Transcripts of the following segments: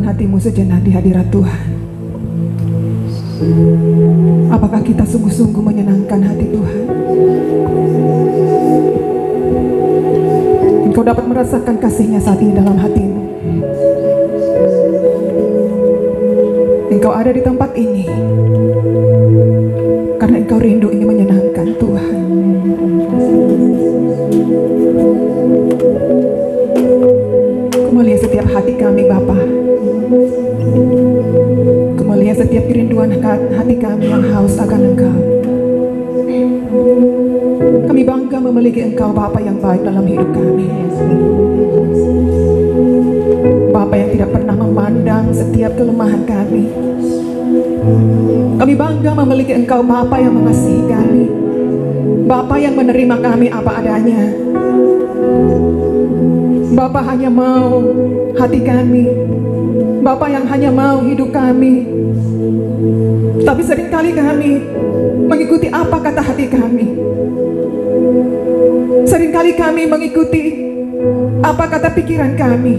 hatimu sejenak di hadirat Tuhan. Apakah kita sungguh-sungguh menyenangkan hati Tuhan? Engkau dapat merasakan kasih-Nya saat ini dalam hatimu. Engkau ada di tempat ini karena engkau rindu ingin menyenangkan Tuhan. Kau melihat setiap hati kami Bapa. Kau melihat setiap kerinduan hati kami yang haus akan Engkau. Kami bangga memiliki Engkau Bapa yang baik dalam hidup kami. Bapa yang tidak pernah memandang setiap kelemahan kami. Kami bangga memiliki Engkau Bapa yang mengasihi kami, Bapa yang menerima kami apa adanya. Bapa hanya mau hati kami, Bapa yang hanya mau hidup kami. Tapi seringkali kami mengikuti apa kata hati kami. Seringkali kami mengikuti apa kata pikiran kami.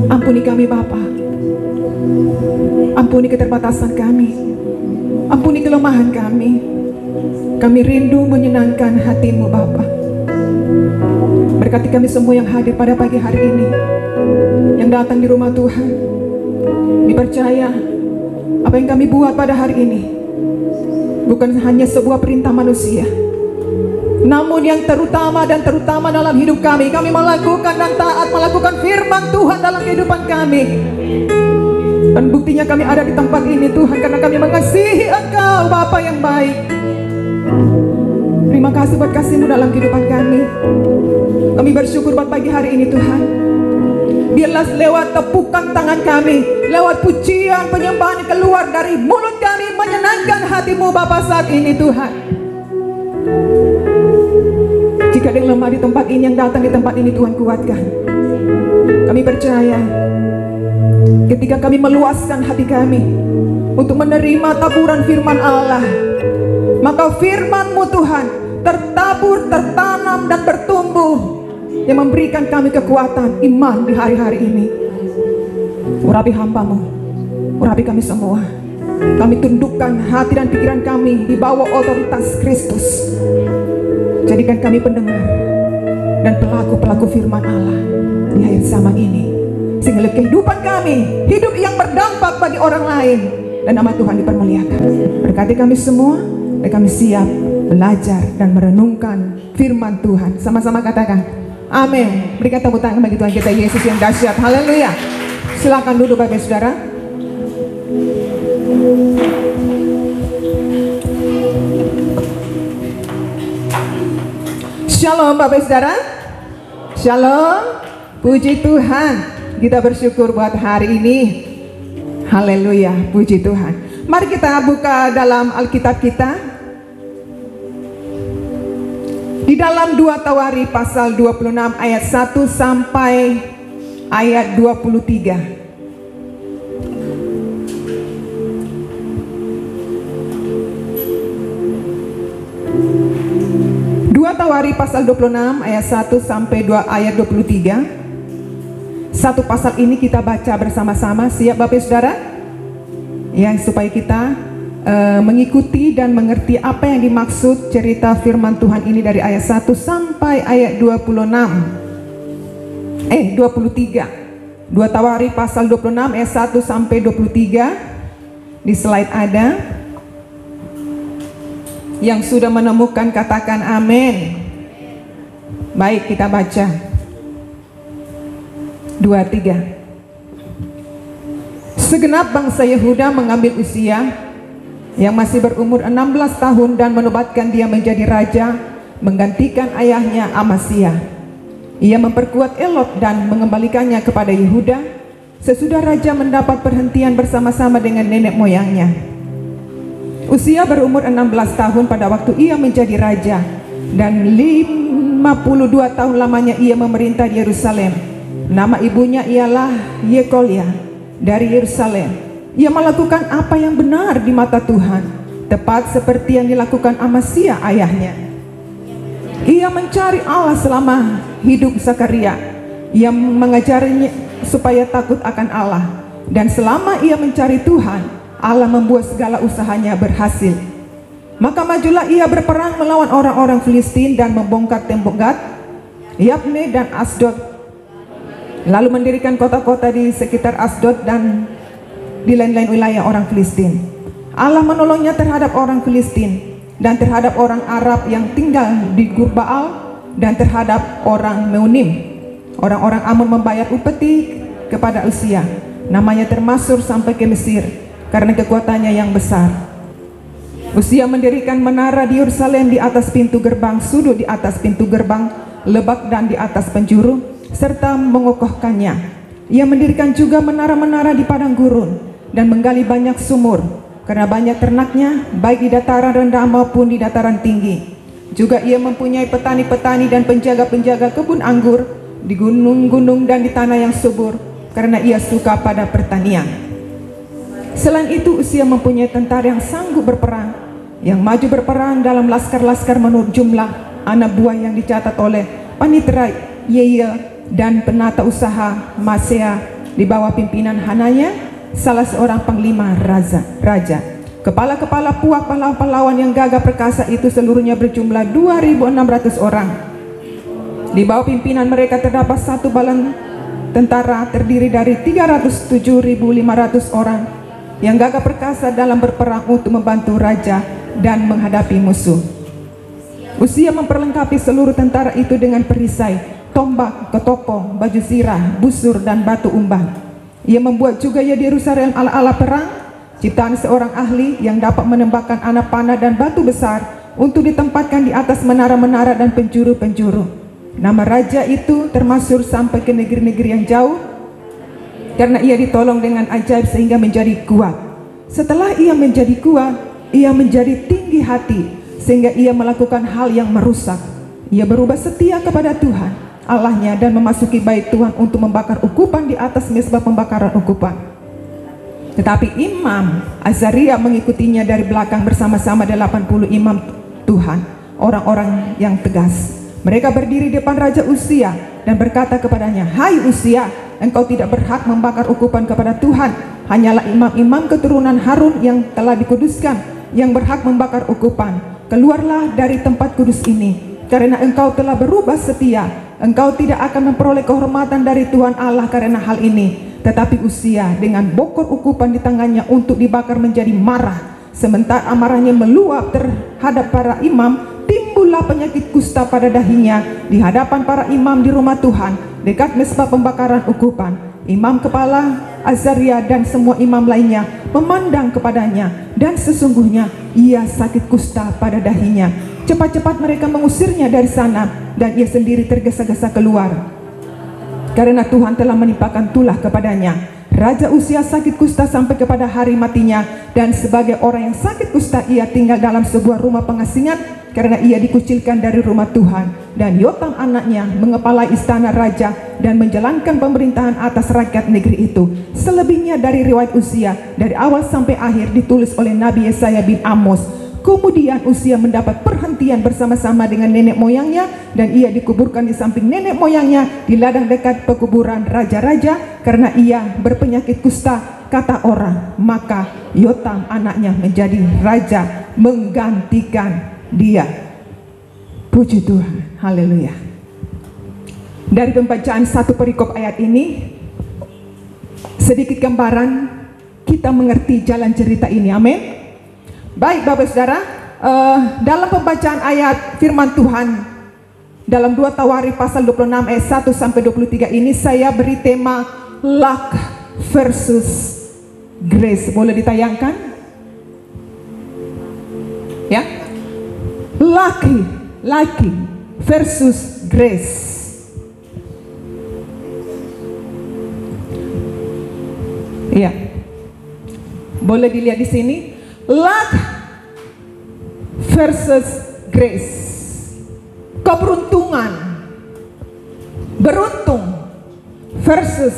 Ampuni kami Bapa. Ampuni keterbatasan kami. Ampuni kelemahan kami. Kami rindu menyenangkan hati-Mu Bapa. Berkati kami semua yang hadir pada pagi hari ini, yang datang di rumah Tuhan. Dipercaya apa yang kami buat pada hari ini bukan hanya sebuah perintah manusia, namun yang terutama dan terutama dalam hidup kami melakukan dan taat melakukan firman Tuhan dalam kehidupan kami. Dan buktinya kami ada di tempat ini Tuhan karena kami mengasihi Engkau Bapa yang baik. Terima kasih buat kasih-Mu dalam kehidupan kami. Kami bersyukur buat pagi hari ini Tuhan. Biarlah lewat tepukan tangan kami, lewat pujian penyembahan yang keluar dari mulut kami menyenangkan hati-Mu Bapa saat ini Tuhan. Jika ada yang lemah di tempat ini, yang datang di tempat ini Tuhan kuatkan. Kami percaya ketika kami meluaskan hati kami untuk menerima taburan firman Allah, maka firman-Mu Tuhan tertabur, tertanam dan bertumbuh, yang memberikan kami kekuatan iman di hari-hari ini. Urapi hamba-Mu, urapi kami semua. Kami tundukkan hati dan pikiran kami di bawah otoritas Kristus. Jadikan kami pendengar dan pelaku-pelaku firman Allah di akhir zaman ini, sehingga kehidupan kami hidup yang berdampak bagi orang lain dan nama Tuhan dipermuliakan. Berkati kami semua dan kami siap belajar dan merenungkan firman Tuhan. Sama-sama katakan amin. Berikan tepuk tangan bagi Tuhan kita Yesus yang dahsyat. Haleluya. Silakan duduk Bapak Saudara. Shalom Bapak Saudara. Shalom. Puji Tuhan. Kita bersyukur buat hari ini. Haleluya. Puji Tuhan. Mari kita buka dalam Alkitab kita. Di dalam 2 Tawari pasal 26 ayat 1 sampai ayat 23. 2 Tawari pasal 26 ayat 1 sampai ayat 23. Satu pasal ini kita baca bersama-sama. Siap Bapak Saudara? Ya, supaya kita mengikuti dan mengerti apa yang dimaksud cerita firman Tuhan ini dari ayat 1 sampai ayat 23. 2 Tawari pasal 26 ayat 1 sampai 23. Di slide ada. Yang sudah menemukan katakan amin. Baik, kita baca 2-3. Segenap bangsa Yehuda mengambil Uzia yang masih berumur 16 tahun dan menobatkan dia menjadi raja, menggantikan ayahnya Amasya. Ia memperkuat Elot dan mengembalikannya kepada Yehuda sesudah raja mendapat perhentian bersama-sama dengan nenek moyangnya. Uzia berumur 16 tahun pada waktu ia menjadi raja, dan 52 tahun lamanya ia memerintah di Yerusalem. Nama ibunya ialah Yekolia dari Yerusalem. Ia melakukan apa yang benar di mata Tuhan, tepat seperti yang dilakukan Amasya ayahnya. Ia mencari Allah selama hidup Zakaria, Ia mengajarnya supaya takut akan Allah, dan selama ia mencari Tuhan, Allah membuat segala usahanya berhasil. Maka majulah ia berperang melawan orang-orang Filistin dan membongkar tembok Gat, Yabne dan Asdod, lalu mendirikan kota-kota di sekitar Asdod dan di lain-lain wilayah orang Filistin. Allah menolongnya terhadap orang Filistin dan terhadap orang Arab yang tinggal di Gurbaal dan terhadap orang Meunim. Orang-orang Amun membayar upeti kepada Usia, namanya termasuk sampai ke Mesir karena kekuatannya yang besar. Usia mendirikan menara di Yerusalem di atas pintu gerbang, sudut di atas pintu gerbang, lebak dan di atas penjuru, serta mengokohkannya. Ia mendirikan juga menara-menara di padang gurun dan menggali banyak sumur, karena banyak ternaknya, baik di dataran rendah maupun di dataran tinggi. Juga ia mempunyai petani-petani dan penjaga-penjaga kebun anggur di gunung-gunung dan di tanah yang subur, karena ia suka pada pertanian. Selain itu, Usia mempunyai tentara yang sanggup berperang, yang maju berperang dalam laskar-laskar menurut jumlah anak buah yang dicatat oleh Panitra Yeiel dan penata usaha Masea di bawah pimpinan Hananya, salah seorang panglima raja. Kepala-kepala puak pahlawan yang gagah perkasa itu seluruhnya berjumlah 2.600 orang. Di bawah pimpinan mereka terdapat satu balan tentara terdiri dari 307.500 orang yang gagah perkasa dalam berperang untuk membantu raja dan menghadapi musuh. Usia memperlengkapi seluruh tentara itu dengan perisai, tombak, ketopong, baju zirah, busur, dan batu umbang. Ia membuat juga di Yerusalem ala-ala perang, ciptaan seorang ahli yang dapat menembakkan anak panah dan batu besar untuk ditempatkan di atas menara-menara dan penjuru-penjuru. Nama raja itu termasuk sampai ke negeri-negeri yang jauh, karena ia ditolong dengan ajaib sehingga menjadi kuat. Setelah ia menjadi kuat, ia menjadi tinggi hati sehingga ia melakukan hal yang merusak. Ia berubah setia kepada Tuhan Allahnya dan memasuki bait Tuhan untuk membakar ukupan di atas mezbah pembakaran ukupan. Tetapi Imam Azaria mengikutinya dari belakang bersama-sama 80 imam Tuhan, orang-orang yang tegas. Mereka berdiri di depan Raja Usia dan berkata kepadanya, "Hai Usia, engkau tidak berhak membakar ukupan kepada Tuhan. Hanyalah imam-imam keturunan Harun yang telah dikuduskan yang berhak membakar ukupan. Keluarlah dari tempat kudus ini, karena engkau telah berubah setia. Engkau tidak akan memperoleh kehormatan dari Tuhan Allah karena hal ini." Tetapi Usia dengan bokor ukupan di tangannya untuk dibakar menjadi marah. Sementara amarahnya meluap terhadap para imam, timbullah penyakit kusta pada dahinya di hadapan para imam di rumah Tuhan dekat mezbah pembakaran ukupan. Imam kepala Azaria dan semua imam lainnya memandang kepadanya, dan sesungguhnya ia sakit kusta pada dahinya. Cepat-cepat mereka mengusirnya dari sana, dan ia sendiri tergesa-gesa keluar, karena Tuhan telah menimpakan tulah kepadanya. Raja Usia sakit kusta sampai kepada hari matinya, dan sebagai orang yang sakit kusta ia tinggal dalam sebuah rumah pengasingan karena ia dikucilkan dari rumah Tuhan. Dan Yotam anaknya mengepalai istana raja dan menjalankan pemerintahan atas rakyat negeri itu. Selebihnya dari riwayat Usia dari awal sampai akhir ditulis oleh Nabi Yesaya bin Amos. Kemudian Usia mendapat perhentian bersama-sama dengan nenek moyangnya, dan ia dikuburkan di samping nenek moyangnya di ladang dekat pekuburan raja-raja karena ia berpenyakit kusta, kata orang. Maka Yotam anaknya menjadi raja menggantikan dia. Puji Tuhan, haleluya. Dari pembacaan satu perikop ayat ini, sedikit gambaran kita mengerti jalan cerita ini, amin. Baik Bapak Saudara, dalam pembacaan ayat firman Tuhan dalam 2 Tawarikh pasal 26 ayat 1 sampai 23 ini, saya beri tema luck versus grace. Boleh ditayangkan? Ya. Lucky versus grace. Iya. Boleh dilihat di sini. Luck versus grace. Keberuntungan, beruntung versus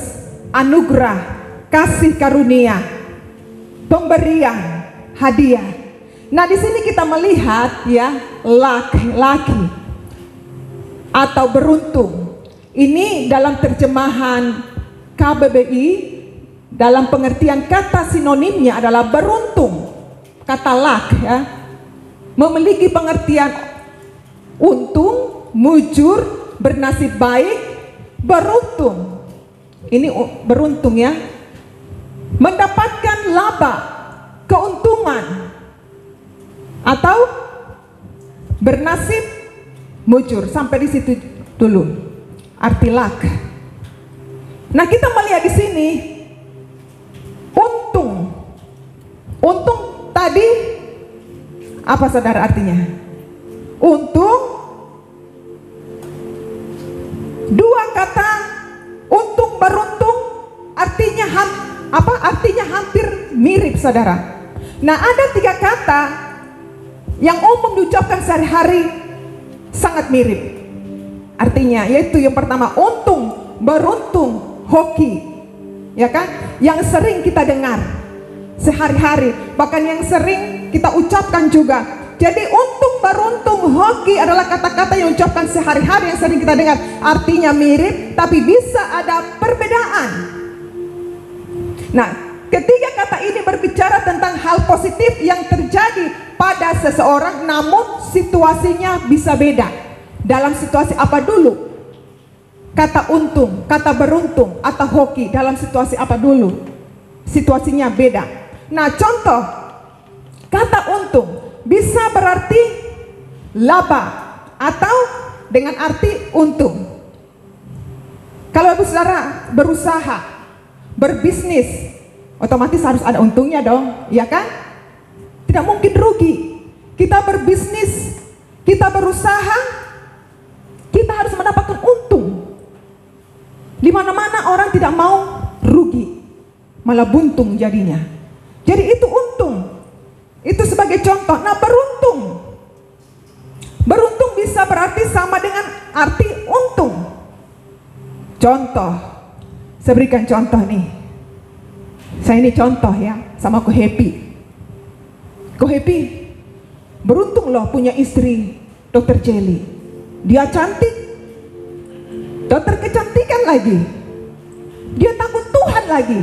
anugerah, kasih karunia, pemberian, hadiah. Nah, di sini kita melihat ya, lucky atau beruntung Ini dalam terjemahan KBBI, dalam pengertian kata sinonimnya adalah beruntung. Kata luck ya, memiliki pengertian untung, mujur, bernasib baik, beruntung. Ini beruntung ya, mendapatkan laba, keuntungan, atau bernasib mujur. Sampai di situ dulu arti luck. Nah, kita melihat di sini untung. Untung tadi apa saudara artinya? Untung, dua kata untung beruntung artinya apa? Artinya hampir mirip saudara. Nah, ada tiga kata yang umum diucapkan sehari-hari sangat mirip artinya, yaitu yang pertama untung, beruntung, hoki, ya kan? Yang sering kita dengar sehari-hari, bahkan yang sering kita ucapkan juga. Jadi untung, beruntung, hoki adalah kata-kata yang ucapkan sehari-hari, yang sering kita dengar. Artinya mirip, tapi bisa ada perbedaan. Nah, ketiga kata ini berbicara tentang hal positif yang terjadi pada seseorang, namun situasinya bisa beda. Dalam situasi apa dulu? Kata untung, kata beruntung, atau hoki dalam situasi apa dulu? Situasinya beda. Nah, contoh kata untung bisa berarti laba atau dengan arti untung. Kalau ibu saudara berusaha, berbisnis, otomatis harus ada untungnya dong, ya kan? Tidak mungkin rugi. Kita berbisnis, kita berusaha, kita harus mendapatkan untung. Di mana-mana orang tidak mau rugi, malah buntung jadinya. Jadi itu untung. Itu sebagai contoh. Nah, beruntung. Beruntung bisa berarti sama dengan arti untung. Contoh, saya berikan contoh nih. Saya ini contoh ya, sama Ko Happy. Ko Happy beruntung loh punya istri Dr. Jelly. Dia cantik, dokter kecantikan lagi. Dia takut Tuhan lagi.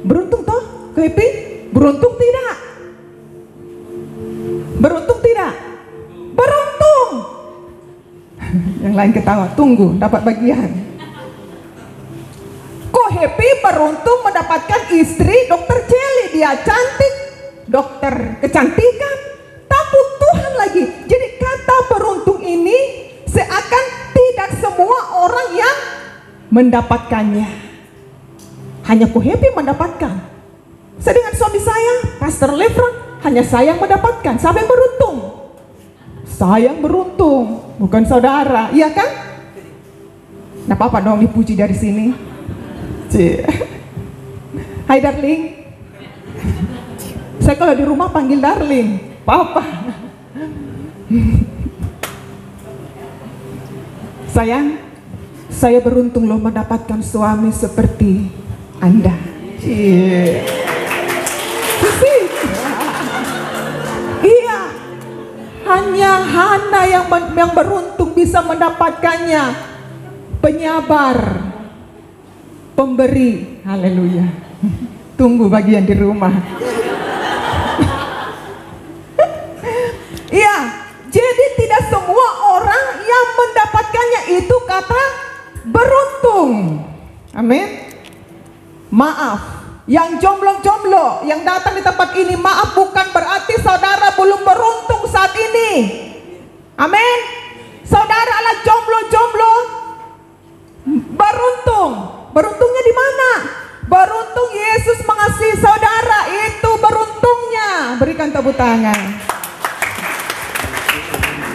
Beruntung toh Ko Happy? Beruntung tidak? Beruntung tidak? Beruntung. Yang lain ketawa, tunggu dapat bagian. Ko Happy beruntung mendapatkan istri Dr. Jelly. Dia cantik, dokter kecantikan, takut Tuhan lagi. Jadi kata beruntung ini seakan tidak semua orang yang mendapatkannya. Hanya Ko Happy mendapatkan. Saya dengan suami saya, Pastor Lefron, hanya saya yang mendapatkan. Siapa yang beruntung? Saya yang beruntung, bukan saudara, iya kan? Nah, apa-apa dong dipuji dari sini. Hai darling. Saya kalau di rumah panggil darling, papa. Sayang, saya beruntung loh mendapatkan suami seperti Anda. Iya, hanya Hana yang beruntung bisa mendapatkannya. Penyabar, pemberi, haleluya. Tunggu bagian di rumah. Iya, jadi tidak semua orang yang mendapatkannya itu kata beruntung. Amin. Maaf, yang jomblo-jomblo yang datang di tempat ini, maaf, bukan berarti saudara belum beruntung saat ini. Amin. Saudara adalah jomblo-jomblo beruntung. Beruntungnya di mana? Beruntung Yesus mengasihi saudara, itu beruntungnya. Berikan tepuk tangan.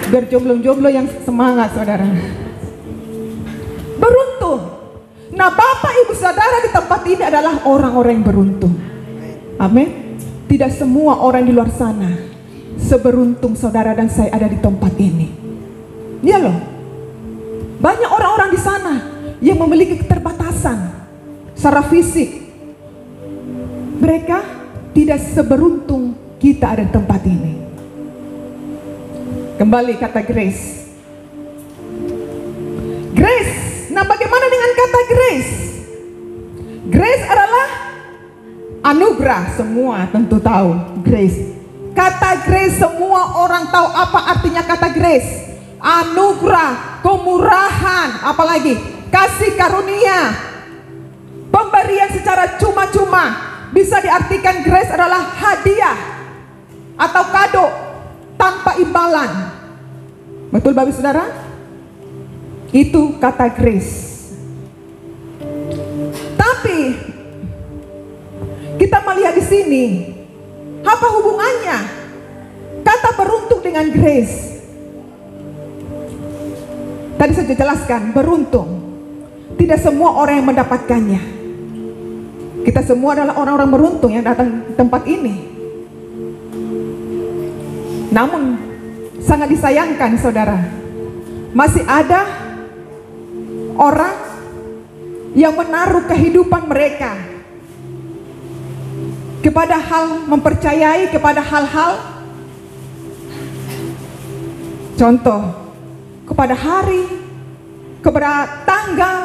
Biar jomblo-jomblo yang semangat saudara. Beruntung. Nah, Bapak Ibu Saudara di tempat ini adalah orang-orang yang beruntung. Amin. Tidak semua orang di luar sana seberuntung saudara dan saya ada di tempat ini. Iya loh. Banyak orang-orang di sana yang memiliki keterbatasan secara fisik. Mereka tidak seberuntung kita ada di tempat ini. Kembali kata Grace. Grace dengan kata grace. Grace adalah anugerah, semua tentu tahu grace. Kata grace semua orang tahu apa artinya kata grace. Anugerah, kemurahan, apalagi kasih karunia, pemberian secara cuma-cuma. Bisa diartikan grace adalah hadiah atau kado tanpa imbalan. Betul Bapak Saudara? Itu kata grace. Tapi kita melihat di sini, apa hubungannya kata beruntung dengan grace? Tadi saya jelaskan, beruntung tidak semua orang yang mendapatkannya. Kita semua adalah orang-orang beruntung yang datang di tempat ini. Namun sangat disayangkan saudara, masih ada orang yang menaruh kehidupan mereka kepada hal, mempercayai kepada hal-hal, contoh, kepada hari, kepada tanggal,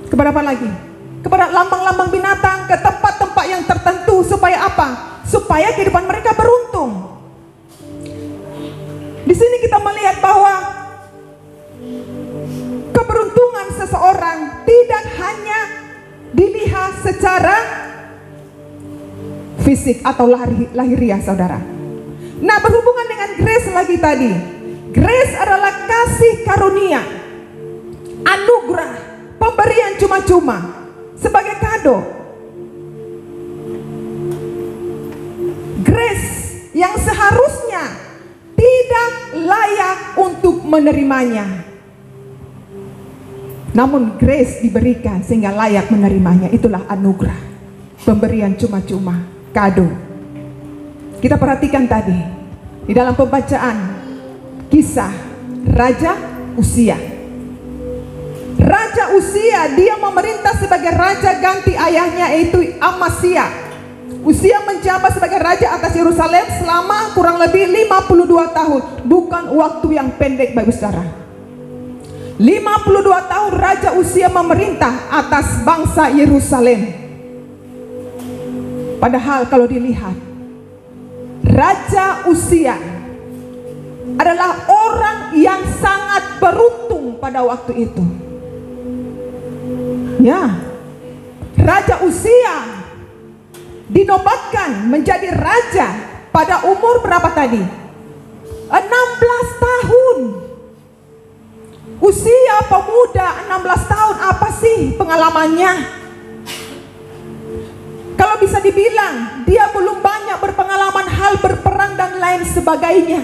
kepada apa lagi? Kepada lambang-lambang binatang, ke tempat-tempat yang tertentu. Supaya apa? Supaya kehidupan mereka beruntung. Di sini kita melihat bahwa keberuntungan seseorang tidak hanya dilihat secara fisik atau lahiriah saudara. Nah, berhubungan dengan grace lagi tadi. Grace adalah kasih karunia, anugerah, pemberian cuma-cuma sebagai kado. Grace yang seharusnya tidak layak untuk menerimanya, namun grace diberikan sehingga layak menerimanya. Itulah anugerah, pemberian cuma-cuma, kado. Kita perhatikan tadi di dalam pembacaan kisah Raja Uzia. Raja Uzia, dia memerintah sebagai raja ganti ayahnya, yaitu Amazia. Uzia menjabat sebagai raja atas Yerusalem selama kurang lebih 52 tahun. Bukan waktu yang pendek Bapak Saudara. 52 tahun Raja Uzia memerintah atas bangsa Yerusalem. Padahal kalau dilihat, Raja Uzia adalah orang yang sangat beruntung pada waktu itu. Ya, Raja Uzia dinobatkan menjadi raja pada umur berapa tadi? 16 tahun. Usia pemuda 16 tahun, apa sih pengalamannya? Kalau bisa dibilang dia belum banyak berpengalaman hal berperang dan lain sebagainya.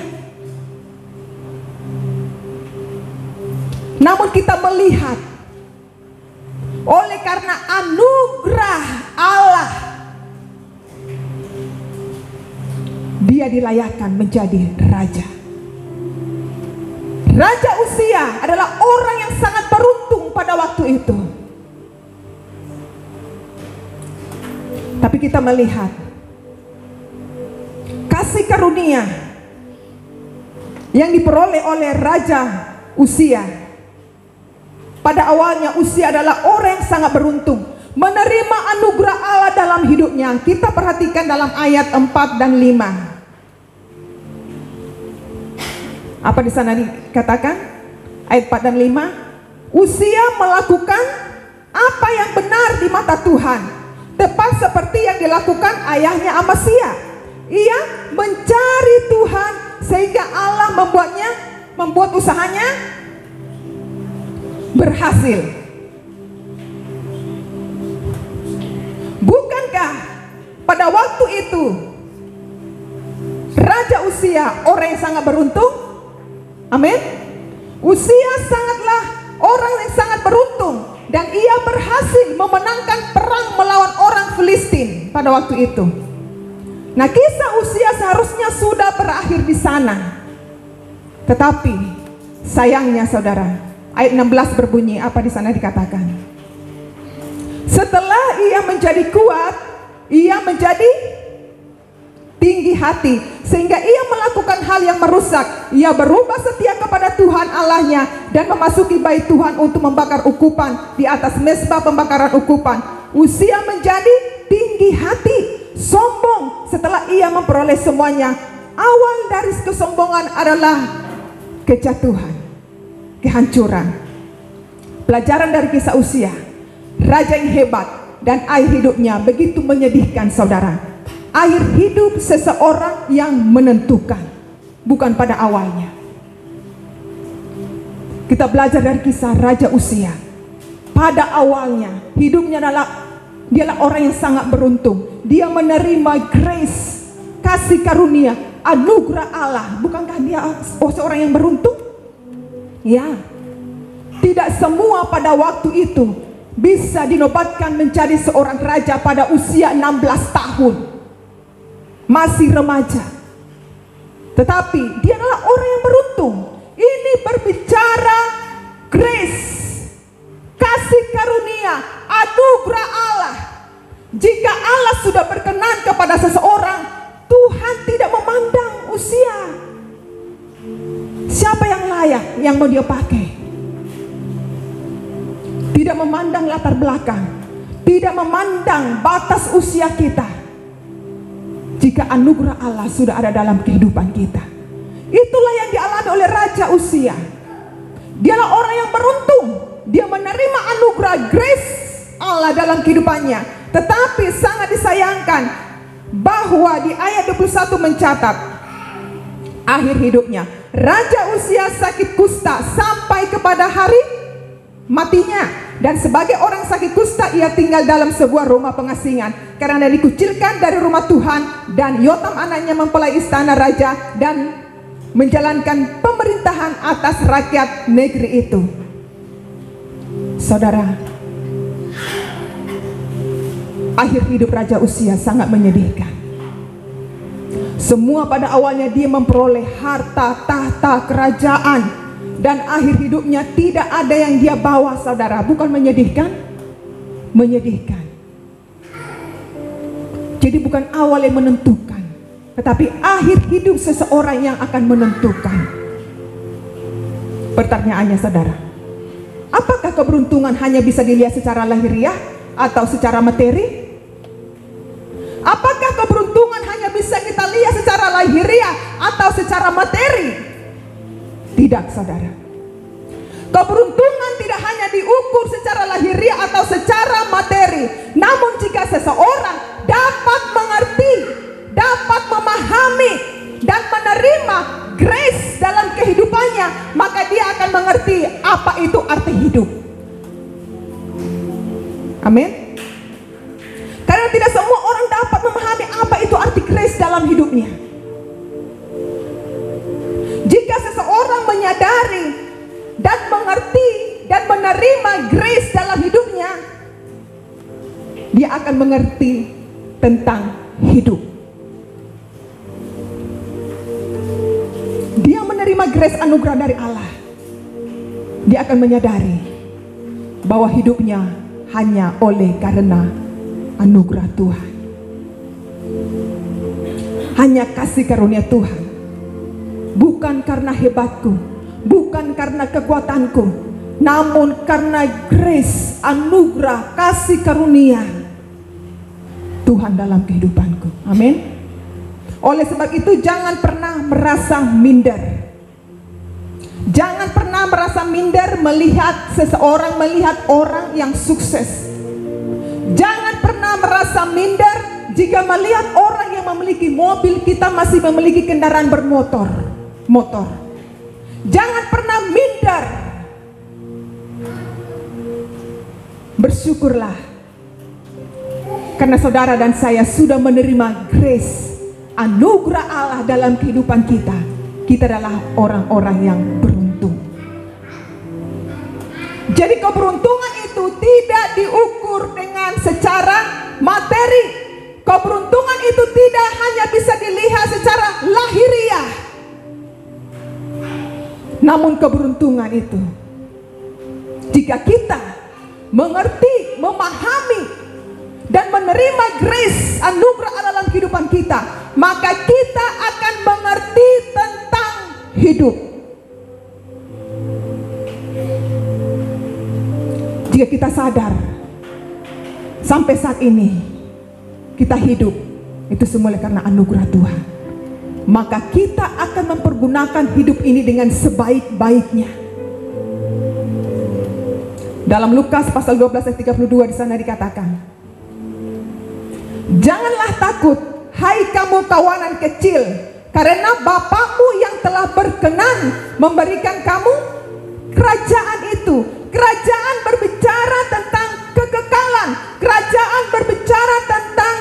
Namun kita melihat, oleh karena anugerah Allah, dia dilayakkan menjadi raja. Raja Uzia adalah orang yang sangat beruntung pada waktu itu. Tapi kita melihat kasih karunia yang diperoleh oleh Raja Uzia. Pada awalnya Uzia adalah orang yang sangat beruntung, menerima anugerah Allah dalam hidupnya. Kita perhatikan dalam ayat 4 dan 5. Apa di sana dikatakan? Ayat 4 dan 5. Uzia melakukan apa yang benar di mata Tuhan, tepat seperti yang dilakukan ayahnya Amazia. Ia mencari Tuhan sehingga Allah membuat usahanya berhasil. Bukankah pada waktu itu Raja Uzia orang yang sangat beruntung? Amin. Uzia sangatlah orang yang sangat beruntung, dan ia berhasil memenangkan perang melawan orang Filistin pada waktu itu. Nah, kisah Uzia seharusnya sudah berakhir di sana. Tetapi sayangnya saudara, ayat 16 berbunyi, apa di sana dikatakan? Setelah ia menjadi kuat, ia menjadi tinggi hati, sehingga ia melakukan hal yang merusak. Ia berubah setia kepada Tuhan Allahnya dan memasuki bait Tuhan untuk membakar ukupan di atas mezbah pembakaran ukupan. Uzia menjadi tinggi hati, sombong setelah ia memperoleh semuanya. Awal dari kesombongan adalah kejatuhan, kehancuran. Pelajaran dari kisah Uzia, raja yang hebat, dan akhir hidupnya begitu menyedihkan, saudara. Akhir hidup seseorang yang menentukan, bukan pada awalnya. Kita belajar dari kisah Raja Uzia. Pada awalnya hidupnya dialah orang yang sangat beruntung. Dia menerima grace, kasih karunia, anugerah Allah. Bukankah dia seorang yang beruntung? Ya. Tidak semua pada waktu itu bisa dinobatkan menjadi seorang raja pada usia 16 tahun. Masih remaja. Tetapi dia adalah orang yang beruntung. Ini berbicara grace, kasih karunia, anugerah Allah. Jika Allah sudah berkenan kepada seseorang, Tuhan tidak memandang usia. Siapa yang layak yang mau dia pakai? Tidak memandang latar belakang, tidak memandang batas usia kita. Jika anugerah Allah sudah ada dalam kehidupan kita, itulah yang dialami oleh Raja Uzia. Dialah orang yang beruntung. Dia menerima anugerah grace Allah dalam kehidupannya. Tetapi sangat disayangkan bahwa di ayat 21 mencatat akhir hidupnya Raja Uzia sakit kusta sampai kepada hari matinya. Dan sebagai orang sakit kusta, ia tinggal dalam sebuah rumah pengasingan karena dikucilkan dari rumah Tuhan. Dan Yotam anaknya mempelai istana raja dan menjalankan pemerintahan atas rakyat negeri itu. Saudara, akhir hidup Raja Uzia sangat menyedihkan. Semua pada awalnya dia memperoleh harta, tahta, kerajaan, dan akhir hidupnya tidak ada yang dia bawa, saudara. Bukan menyedihkan? Menyedihkan. Jadi bukan awal yang menentukan, tetapi akhir hidup seseorang yang akan menentukan. Pertanyaannya, saudara, apakah keberuntungan hanya bisa dilihat secara lahiriah atau secara materi? Apakah keberuntungan hanya bisa kita lihat secara lahiriah atau secara materi? Tidak, saudara. Keberuntungan tidak hanya diukur secara lahiriah atau secara materi. Namun jika seseorang dapat mengerti, dapat memahami, dan menerima grace dalam kehidupannya, maka dia akan mengerti apa itu arti hidup. Amin. Karena tidak semua orang dapat memahami apa itu arti grace dalam hidupnya. Jika seseorang menyadari dan mengerti dan menerima grace dalam hidupnya, dia akan mengerti tentang hidup. Dia menerima grace anugerah dari Allah. Dia akan menyadari bahwa hidupnya hanya oleh karena anugerah Tuhan. Hanya kasih karunia Tuhan. Bukan karena hebatku, bukan karena kekuatanku, namun karena grace, anugerah, kasih karunia Tuhan dalam kehidupanku. Amin. Oleh sebab itu jangan pernah merasa minder. Jangan pernah merasa minder melihat seseorang, melihat orang yang sukses. Jangan pernah merasa minder jika melihat orang yang memiliki mobil, kita masih memiliki kendaraan bermotor. Jangan pernah minder. Bersyukurlah karena saudara dan saya sudah menerima grace, anugerah Allah dalam kehidupan kita. Kita adalah orang-orang yang beruntung. Jadi keberuntungan itu tidak diukur dengan secara materi. Keberuntungan itu tidak hanya bisa dilihat secara lahiriah. Namun keberuntungan itu, jika kita mengerti, memahami, dan menerima grace, anugerah Allah dalam kehidupan kita, maka kita akan mengerti tentang hidup. Jika kita sadar sampai saat ini kita hidup, itu semua karena anugerah Tuhan, maka kita akan mempergunakan hidup ini dengan sebaik-baiknya. Dalam Lukas pasal 12 ayat 32 di sana dikatakan, janganlah takut, hai kamu kawanan kecil, karena Bapamu yang telah berkenan memberikan kamu kerajaan itu. Kerajaan berbicara tentang kekekalan, kerajaan berbicara tentang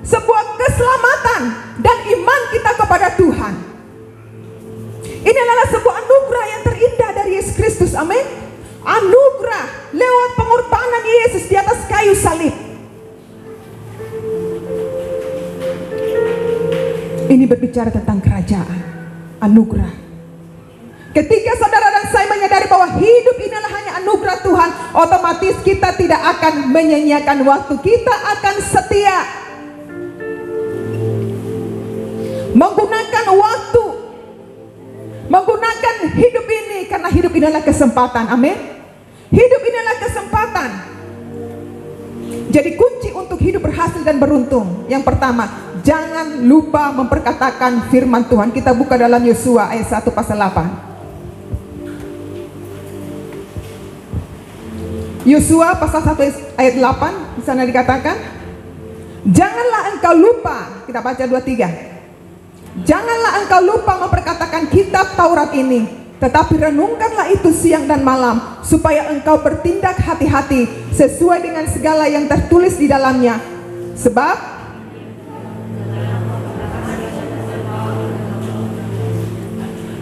sebuah keselamatan dan iman kita kepada Tuhan. Ini adalah sebuah anugerah yang terindah dari Yesus Kristus. Amin. Anugerah lewat pengorbanan Yesus di atas kayu salib. Ini berbicara tentang kerajaan, anugerah. Ketika saudara dan saya menyadari bahwa hidup ini adalah hanya anugerah Tuhan, otomatis kita tidak akan menyia-nyiakan waktu. Kita akan setia menggunakan waktu, menggunakan hidup ini, karena hidup ini adalah kesempatan. Amin. Hidup ini adalah kesempatan. Jadi kunci untuk hidup berhasil dan beruntung, yang pertama, jangan lupa memperkatakan firman Tuhan. Kita buka dalam Yosua ayat 1 pasal 8. Yosua pasal 1 ayat 8, di sana dikatakan, janganlah engkau lupa, kita baca 2-3. Janganlah engkau lupa memperkatakan kitab Taurat ini, tetapi renungkanlah itu siang dan malam, supaya engkau bertindak hati-hati sesuai dengan segala yang tertulis di dalamnya. Sebab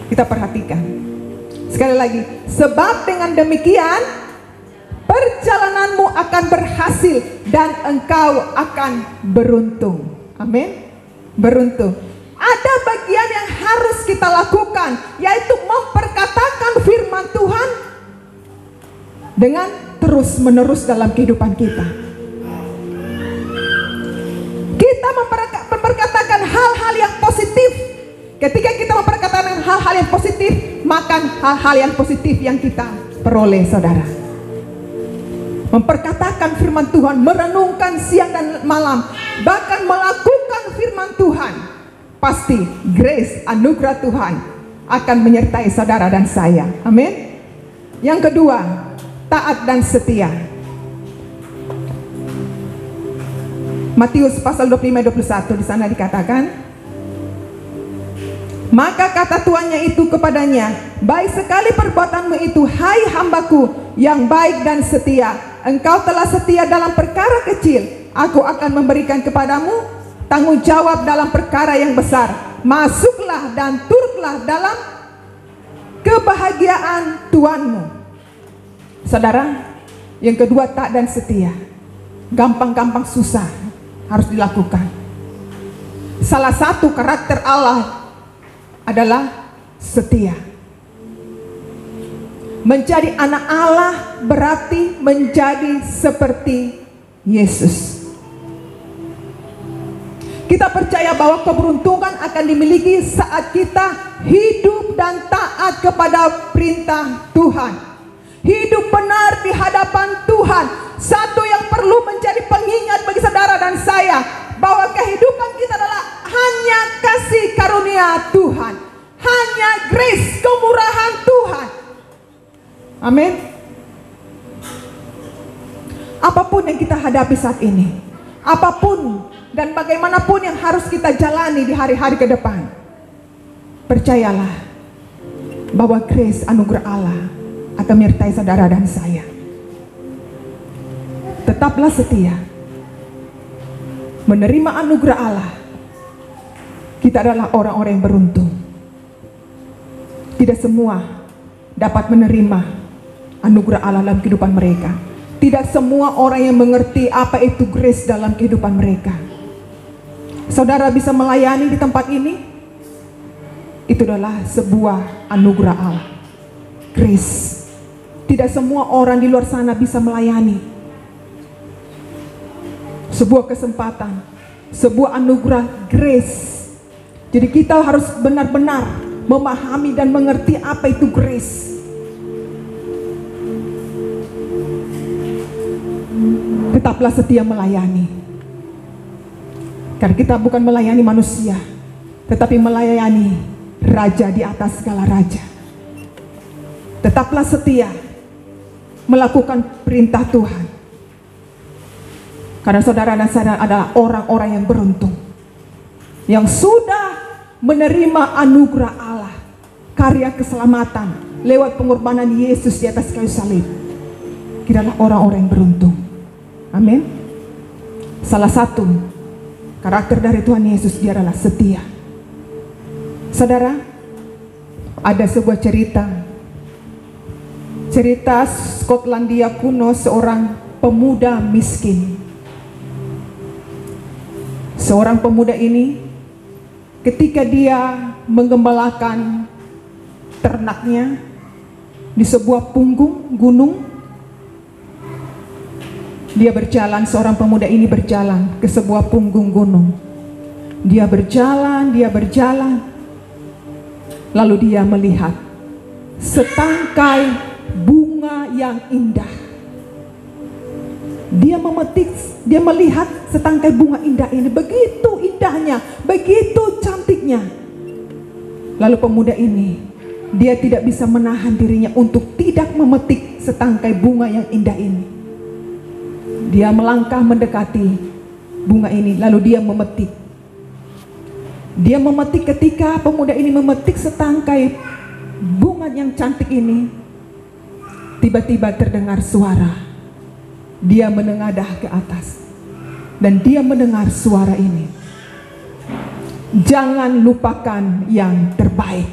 kita perhatikan sekali lagi, sebab dengan demikian perjalananmu akan berhasil dan engkau akan beruntung. Amin. Beruntung. Ada bagian yang harus kita lakukan, yaitu memperkatakan firman Tuhan dengan terus-menerus dalam kehidupan kita. Kita memperkatakan hal-hal yang positif. Ketika kita memperkatakan hal-hal yang positif, maka hal-hal yang positif yang kita peroleh, saudara. Memperkatakan firman Tuhan, merenungkan siang dan malam, bahkan melakukan firman Tuhan, pasti grace, anugerah Tuhan akan menyertai saudara dan saya. Amin. Yang kedua, taat dan setia. Matius pasal 25-21, di sana dikatakan, maka kata tuannya itu kepadanya, baik sekali perbuatanmu itu, hai hambaku yang baik dan setia. Engkau telah setia dalam perkara kecil, aku akan memberikan kepadamu tanggung jawab dalam perkara yang besar. Masuklah dan turutlah dalam kebahagiaan Tuanmu. Saudara, yang kedua, taat dan setia. Gampang-gampang susah, harus dilakukan. Salah satu karakter Allah adalah setia. Menjadi anak Allah berarti menjadi seperti Yesus. Kita percaya bahwa keberuntungan akan dimiliki saat kita hidup dan taat kepada perintah Tuhan. Hidup benar di hadapan Tuhan. Satu yang perlu menjadi pengingat bagi saudara dan saya, bahwa kehidupan kita adalah hanya kasih karunia Tuhan, hanya grace, kemurahan Tuhan. Amin. Apapun yang kita hadapi saat ini, apapun dan bagaimanapun yang harus kita jalani di hari-hari ke depan, percayalah bahwa grace, anugerah Allah akan menyertai saudara dan saya. Tetaplah setia, menerima anugerah Allah. Kita adalah orang-orang yang beruntung. Tidak semua dapat menerima anugerah Allah dalam kehidupan mereka. Tidak semua orang yang mengerti apa itu grace dalam kehidupan mereka. Saudara bisa melayani di tempat ini, itu adalah sebuah anugerah Allah, grace. Tidak semua orang di luar sana bisa melayani. sebuah kesempatan, sebuah anugerah grace. Jadi kita harus benar-benar memahami dan mengerti apa itu grace. Tetaplah setia melayani, karena kita bukan melayani manusia, tetapi melayani Raja di atas segala raja. Tetaplah setia melakukan perintah Tuhan, karena saudara dan saya adalah orang-orang yang beruntung, yang sudah menerima anugerah Allah, karya keselamatan lewat pengorbanan Yesus di atas kayu salib. Kita adalah orang-orang yang beruntung. Amin. Salah satu karakter dari Tuhan Yesus, dia adalah setia. Saudara, ada sebuah cerita Skotlandia kuno, seorang pemuda miskin. Seorang pemuda ini, ketika dia menggembalakan ternaknya di sebuah punggung gunung, seorang pemuda ini berjalan ke sebuah punggung gunung. Dia berjalan, lalu dia melihat setangkai bunga yang indah. Dia melihat setangkai bunga indah ini, begitu indahnya, begitu cantiknya. Lalu pemuda ini, dia tidak bisa menahan dirinya untuk tidak memetik setangkai bunga yang indah ini. Dia melangkah mendekati bunga ini, lalu dia memetik. Ketika pemuda ini memetik setangkai bunga yang cantik ini, tiba-tiba terdengar suara. Dia menengadah ke atas, dan dia mendengar suara ini. Jangan lupakan yang terbaik.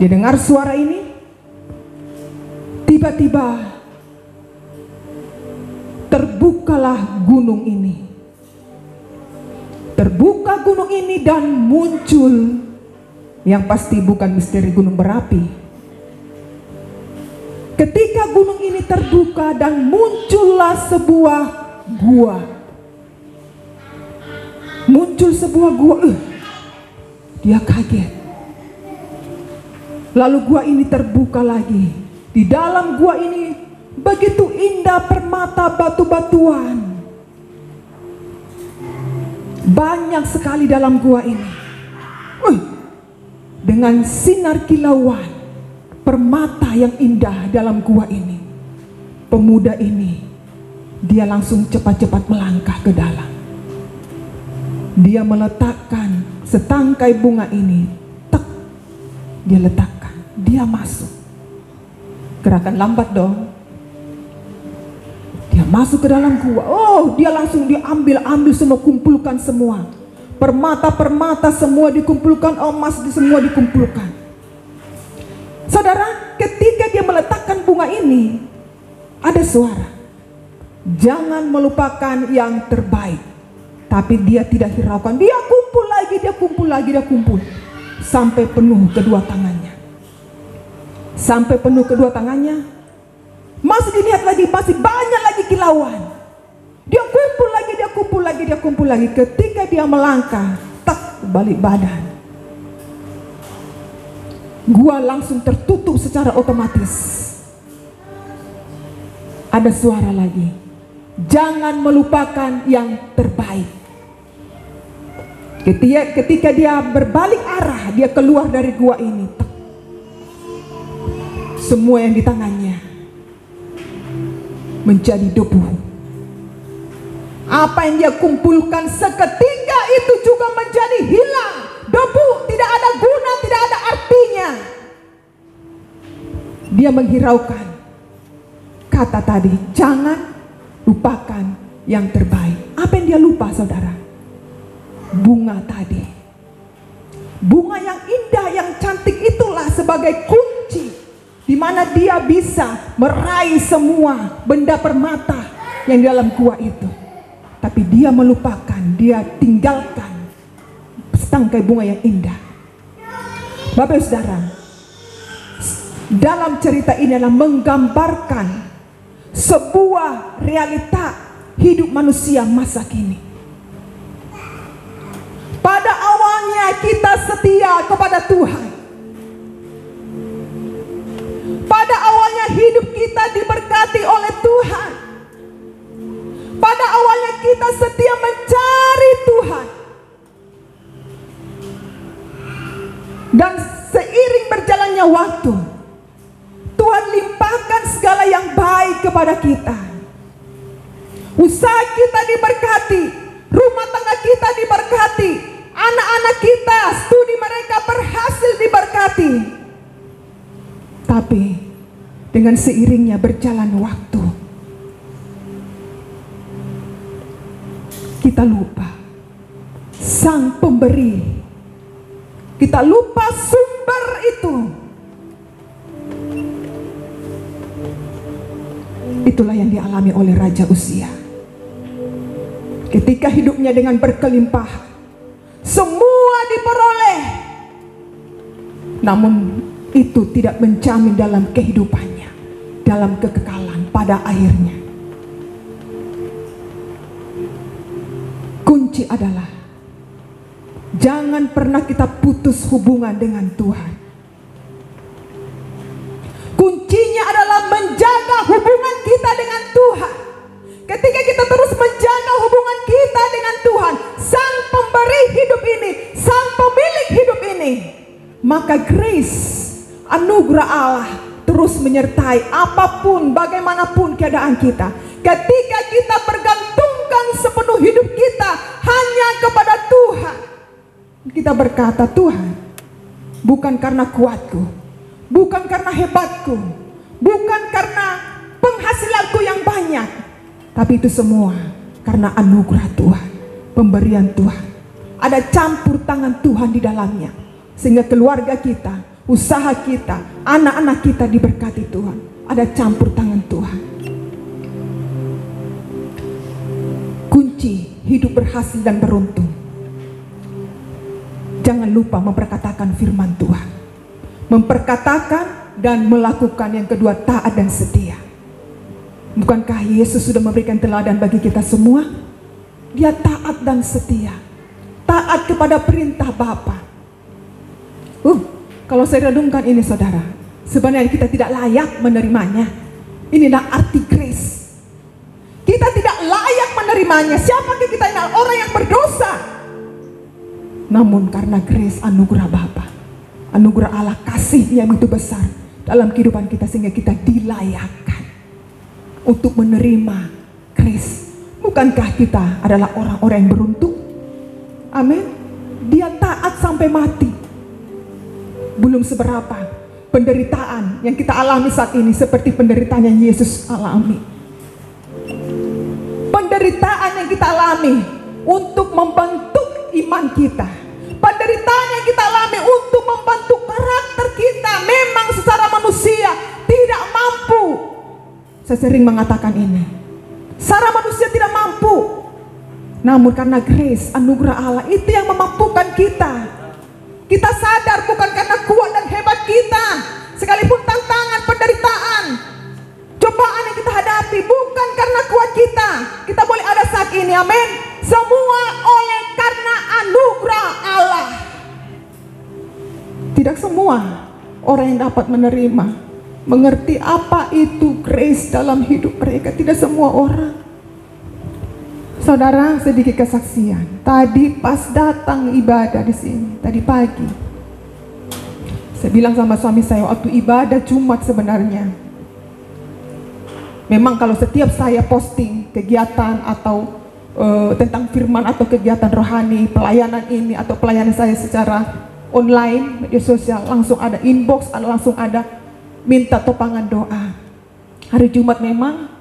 Dia dengar suara ini, tiba-tiba terbukalah gunung ini. Terbuka gunung ini dan muncul, yang pasti bukan misteri gunung berapi. Ketika gunung ini terbuka dan muncullah sebuah gua. Dia kaget. Lalu gua ini terbuka lagi. Di dalam gua ini begitu indah permata batu-batuan. Banyak sekali dalam gua ini. Dengan sinar kilauan, permata yang indah dalam gua ini. Pemuda ini, dia langsung cepat-cepat melangkah ke dalam. Dia meletakkan setangkai bunga ini. Dia letakkan, dia masuk. Gerakan lambat dong. Dia masuk ke dalam gua. Dia langsung ambil semua, kumpulkan semua. Permata-permata semua dikumpulkan, emas semua dikumpulkan. Saudara, ketika dia meletakkan bunga ini, ada suara. Jangan melupakan yang terbaik. Tapi dia tidak hiraukan. Dia kumpul. Sampai penuh kedua tangannya. Masih dilihat lagi, masih banyak lagi kilauan. Dia kumpul lagi. Ketika dia melangkah, balik badan. Gua langsung tertutup secara otomatis. Ada suara lagi. Jangan melupakan yang terbaik. Ketika dia berbalik arah, dia keluar dari gua ini. Semua yang di tangannya menjadi debu. Apa yang dia kumpulkan seketika itu juga menjadi hilang. Debu, tidak ada guna, tidak ada artinya. Dia menghiraukan kata tadi, jangan lupakan yang terbaik. Apa yang dia lupa, saudara? Bunga tadi. Bunga yang indah, yang cantik itulah sebagai kunci di mana dia bisa meraih semua benda permata yang di dalam gua itu. Tapi dia melupakan, dia tinggalkan setangkai bunga yang indah. Bapak Ibu Saudara, dalam cerita ini adalah menggambarkan sebuah realita hidup manusia masa kini. Pada awalnya kita setia kepada Tuhan. Pada awalnya hidup kita diberkati oleh Tuhan. Pada awalnya kita setia mencari Tuhan. Dan seiring berjalannya waktu, Tuhan limpahkan segala yang baik kepada kita. Usaha kita diberkati, rumah tangga kita diberkati, anak-anak kita, studi mereka berhasil diberkati. Tapi dengan seiringnya berjalan waktu, kita lupa Sang Pemberi, kita lupa sumber itu. Itulah yang dialami oleh Raja Uzia. Ketika hidupnya dengan berkelimpahan, semua diperoleh, namun itu tidak menjamin dalam kehidupannya, dalam kekekalan pada akhirnya. Kunci adalah jangan pernah kita putus hubungan dengan Tuhan. Kuncinya adalah menjaga hubungan kita dengan Tuhan. Ketika kita terus menjaga hubungan kita dengan Tuhan, Sang Pemberi hidup ini, Sang Pemilik hidup ini, maka grace, anugerah Allah terus menyertai apapun, bagaimanapun keadaan kita. Ketika kita bergantungkan sepenuh hidup kita hanya kepada Tuhan, kita berkata, Tuhan, bukan karena kuatku, bukan karena hebatku, bukan karena penghasilanku yang banyak, tapi itu semua karena anugerah Tuhan, pemberian Tuhan. Ada campur tangan Tuhan di dalamnya, sehingga keluarga kita, usaha kita, anak-anak kita diberkati Tuhan. Ada campur tangan Tuhan. Kunci hidup berhasil dan beruntung, jangan lupa memperkatakan firman Tuhan, memperkatakan dan melakukan. Yang kedua, taat dan setia. Bukankah Yesus sudah memberikan teladan bagi kita semua? Dia taat dan setia, taat kepada perintah Bapa. Kalau saya renungkan ini, saudara, sebenarnya kita tidak layak menerimanya. Inilah arti grace. Kita tidak layak menerimanya. Siapakah kita ini? Orang yang berdosa. Namun karena grace, anugerah Bapa, anugerah Allah, kasih yang begitu besar dalam kehidupan kita, sehingga kita dilayakkan untuk menerima grace. Bukankah kita adalah orang-orang yang beruntung? Amin. Dia taat sampai mati. Belum seberapa penderitaan yang kita alami saat ini seperti penderitaan yang Yesus alami. Penderitaan yang kita alami untuk membentuk iman kita. Penderitaan yang kita alami untuk membentuk karakter kita. Memang secara manusia tidak mampu. Saya sering mengatakan ini. Secara manusia tidak mampu. Namun karena grace, anugerah Allah, itu yang memampukan kita. Kita sadar bukan karena kuat dan hebat kita. Sekalipun tantangan, penderitaan, cobaan yang kita hadapi, bukan karena kuat kita. Kita boleh ada saat ini, amin. Semua oleh karena anugerah Allah. Tidak semua orang yang dapat menerima, mengerti apa itu grace dalam hidup mereka. Tidak semua orang. Saudara, sedikit kesaksian. Tadi pas datang ibadah di sini, tadi pagi, saya bilang sama suami saya waktu ibadah Jumat, sebenarnya memang kalau setiap saya posting kegiatan atau tentang firman atau kegiatan rohani, pelayanan ini atau pelayanan saya secara online, media sosial, langsung ada inbox, langsung ada minta topangan doa. Hari Jumat memang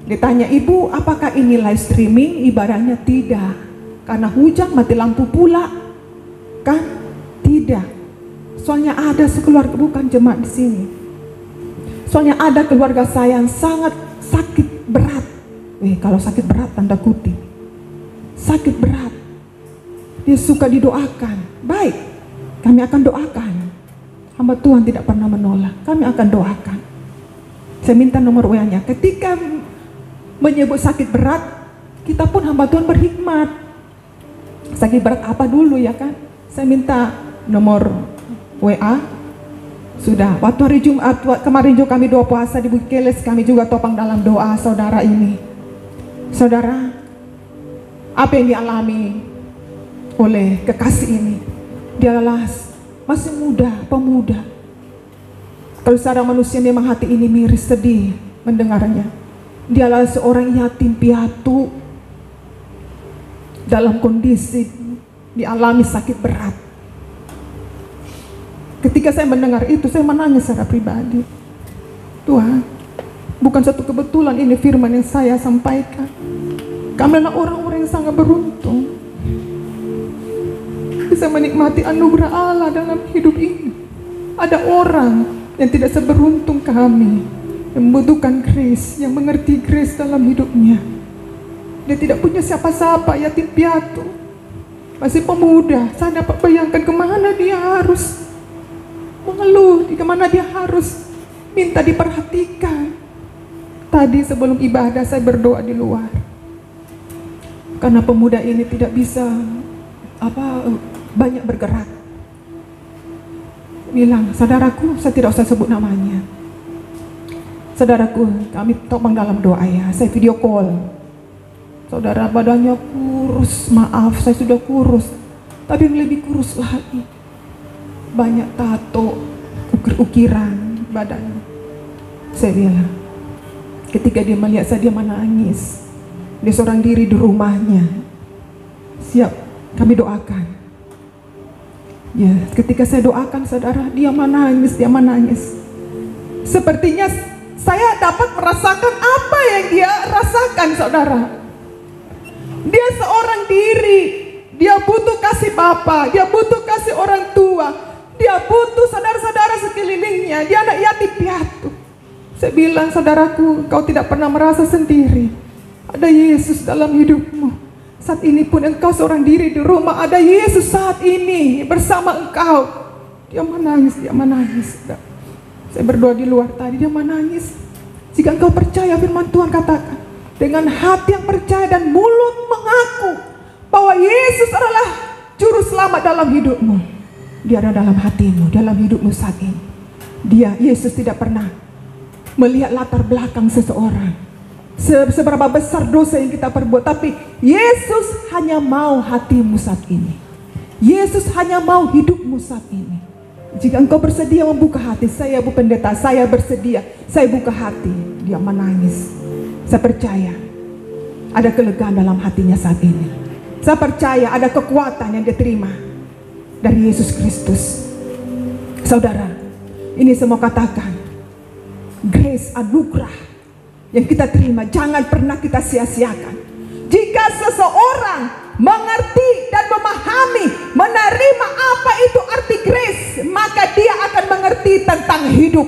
ditanya, Ibu, apakah ini live streaming? Ibadahnya tidak, karena hujan, mati lampu pula, kan? Tidak. Soalnya ada sekeluarga, bukan jemaat di sini. Soalnya ada keluarga saya yang sangat sakit berat. Kalau sakit berat tanda kutip, sakit berat. Dia suka didoakan. Baik, kami akan doakan. Hamba Tuhan tidak pernah menolak. Kami akan doakan. Saya minta nomor WA-nya. Ketika menyebut sakit berat, kita pun hamba Tuhan berhikmat. Sakit berat apa dulu ya kan? Saya minta nomor WA. Sudah, waktu hari Jumat kemarin juga kami doa puasa di Bukit Keles, kami juga topang dalam doa saudara ini. Saudara, apa yang dialami oleh kekasih ini? Dia adalah masih muda, pemuda. Kalau secara manusia memang hati ini miris, sedih mendengarnya. Dia adalah seorang yatim piatu dalam kondisi dialami sakit berat. Ketika saya mendengar itu, saya menangis secara pribadi. Tuhan, bukan satu kebetulan ini firman yang saya sampaikan. Kami adalah orang-orang yang sangat beruntung bisa menikmati anugerah Allah dalam hidup ini. Ada orang yang tidak seberuntung kami, yang membutuhkan grace, yang mengerti grace dalam hidupnya. Dia tidak punya siapa-siapa, yatim piatu, masih pemuda. Saya dapat bayangkan kemana dia harus mengeluh, kemana dia harus minta diperhatikan. Tadi sebelum ibadah saya berdoa di luar, karena pemuda ini tidak bisa banyak bergerak. Bilang, saudaraku, saya tidak usah sebut namanya. Saudaraku, kami topang dalam doa ya. Saya video call. Saudara badannya kurus, maaf saya sudah kurus, tapi lebih kurus lagi. Banyak tato, ukir-ukiran badannya. Saya bilang, ketika dia melihat saya, dia menangis. Dia seorang diri di rumahnya. Siap, kami doakan. Ya, ketika saya doakan saudara, dia menangis, dia menangis. Sepertinya saya dapat merasakan apa yang dia rasakan, saudara. Dia seorang diri, dia butuh kasih bapa, dia butuh kasih orang tua, dia butuh saudara-saudara sekelilingnya. Dia anak yatim piatu. Saya bilang, saudaraku, kau tidak pernah merasa sendiri. Ada Yesus dalam hidupmu. Saat ini pun engkau seorang diri di rumah, ada Yesus saat ini bersama engkau. Dia menangis, dia menangis. Saya berdoa di luar tadi, dia menangis. Jika engkau percaya firman Tuhan katakan, dengan hati yang percaya dan mulut mengaku bahwa Yesus adalah juru selamat dalam hidupmu, dia ada dalam hatimu, dalam hidupmu saat ini. Yesus tidak pernah melihat latar belakang seseorang, seberapa besar dosa yang kita perbuat, tapi Yesus hanya mau hatimu saat ini. Yesus hanya mau hidupmu saat ini. Jika engkau bersedia membuka hati, saya Bu Pendeta, saya bersedia, saya buka hati. Dia menangis. Saya percaya ada kelegaan dalam hatinya saat ini. Saya percaya ada kekuatan yang dia terima dari Yesus Kristus. Saudara, ini semua katakan, grace, anugerah yang kita terima jangan pernah kita sia-siakan. Jika seseorang mengerti dan memahami, menerima apa itu arti grace, maka dia akan mengerti tentang hidup.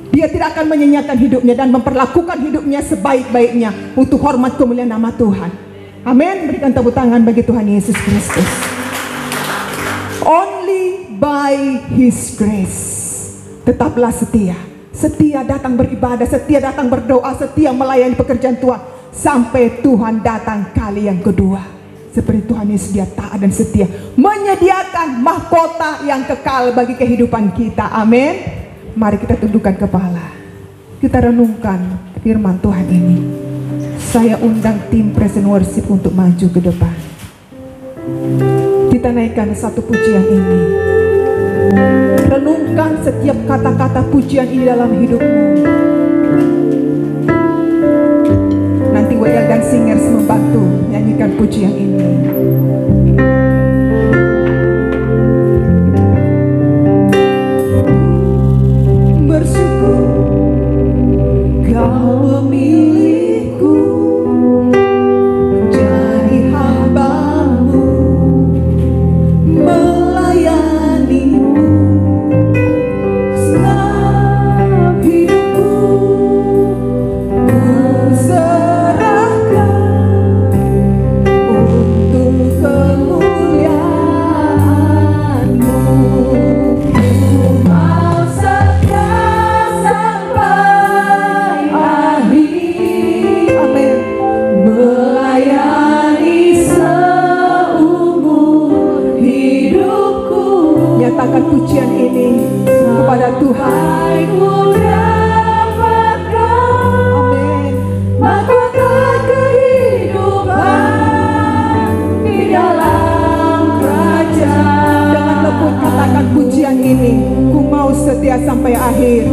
Dia tidak akan menyanyiakan hidupnya dan memperlakukan hidupnya sebaik-baiknya untuk hormat kemuliaan nama Tuhan. Amin. Berikan tepuk tangan bagi Tuhan Yesus Kristus. Only by His grace. Tetaplah setia. Setia datang beribadah, setia datang berdoa, setia melayani pekerjaan Tuhan sampai Tuhan datang kali yang kedua. Seperti Tuhan Yesus, dia taat dan setia menyediakan mahkota yang kekal bagi kehidupan kita. Amin. Mari kita tundukkan kepala, kita renungkan firman Tuhan ini. Saya undang tim Present Worship untuk maju ke depan. Kita naikkan satu pujian ini. Renungkan setiap kata-kata pujian ini dalam hidupmu. Nanti WL dan singers membantu nyanyikan pujian ini. Bersyukur Kau memilihku jadi hamba-Mu, melayani-Mu selama hidupku. Ku serahkan untuk kemuliaan kepada Tuhan. Amin. Mahkota kehidupan di dalam kerajaan. Dengan lembut katakan pujian ini, ku mau setia sampai akhir.